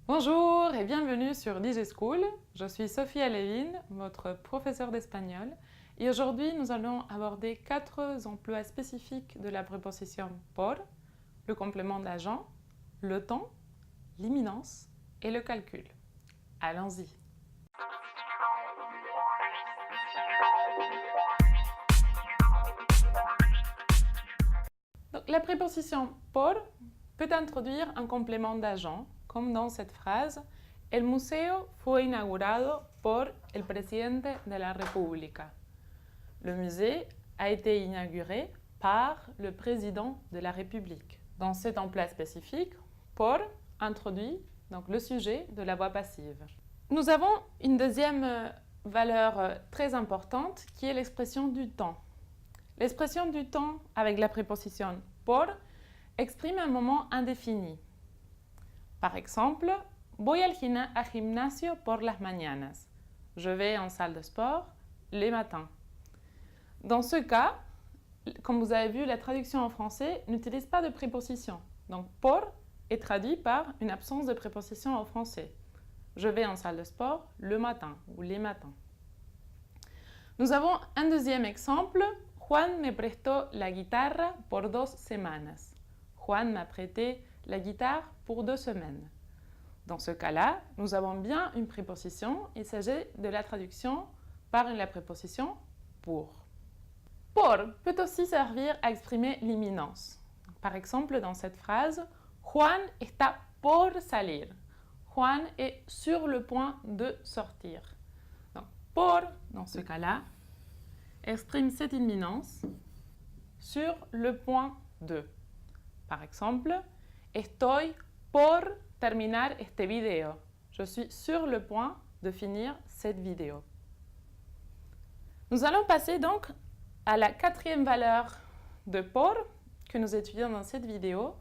Bonjour et bienvenue sur DigiSchool. Je suis Sophia Levin, votre professeure d'espagnol. Et aujourd'hui, nous allons aborder 4 emplois spécifiques de la préposition por, le complément d'agent, le temps, l'imminence et le calcul. Allons-y. Donc, la préposition por peut introduire un complément d'agent, comme dans cette phrase « El museo fue inaugurado por el presidente de la República ». Le musée a été inauguré par le président de la République. Dans cet emploi spécifique, por introduit donc le sujet de la voix passive. Nous avons une deuxième valeur très importante qui est l'expression du temps. L'expression du temps avec la préposition por exprime un moment indéfini. Par exemple, voy al gimnasio por las mañanas. Je vais en salle de sport les matins. Dans ce cas, comme vous avez vu, la traduction en français n'utilise pas de préposition. Donc, por est traduit par une absence de préposition en français. Je vais en salle de sport le matin ou les matins. Nous avons un deuxième exemple. Juan me prestó la guitarra por 2 semanas. Juan m'a prêté la guitare pour 2 semaines. Dans ce cas-là, nous avons bien une préposition. Il s'agit de la traduction par la préposition pour. Por peut aussi servir à exprimer l'imminence. Par exemple, dans cette phrase, Juan está por salir. Juan est sur le point de sortir. Donc, por, dans ce cas-là, exprime cette imminence sur le point de. Par exemple, estoy por terminar este video. Je suis sur le point de finir cette vidéo. Nous allons passer donc à la 4e valeur de por que nous étudions dans cette vidéo.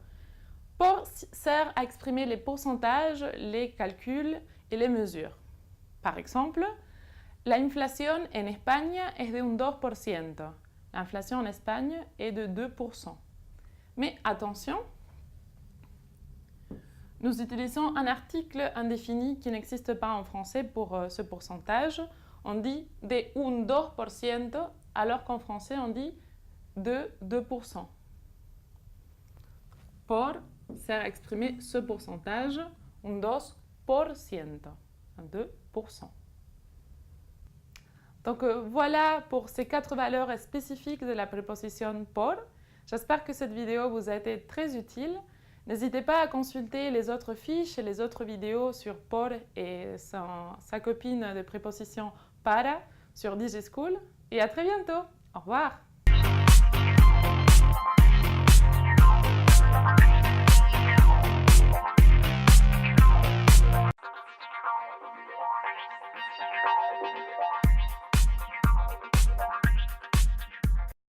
Por sert à exprimer les pourcentages, les calculs et les mesures. Par exemple, la inflación en España es de un 2%. L'inflation en Espagne est de 2%. Mais attention, nous utilisons un article indéfini qui n'existe pas en français pour ce pourcentage. On dit de un 2%, alors qu'en français on dit de 2%. Por sert à exprimer ce pourcentage, un 2%, un 2%. Donc voilà pour ces 4 valeurs spécifiques de la préposition por. J'espère que cette vidéo vous a été très utile. N'hésitez pas à consulter les autres fiches et les autres vidéos sur por et sa copine de préposition para sur DigiSchool. Et à très bientôt. Au revoir.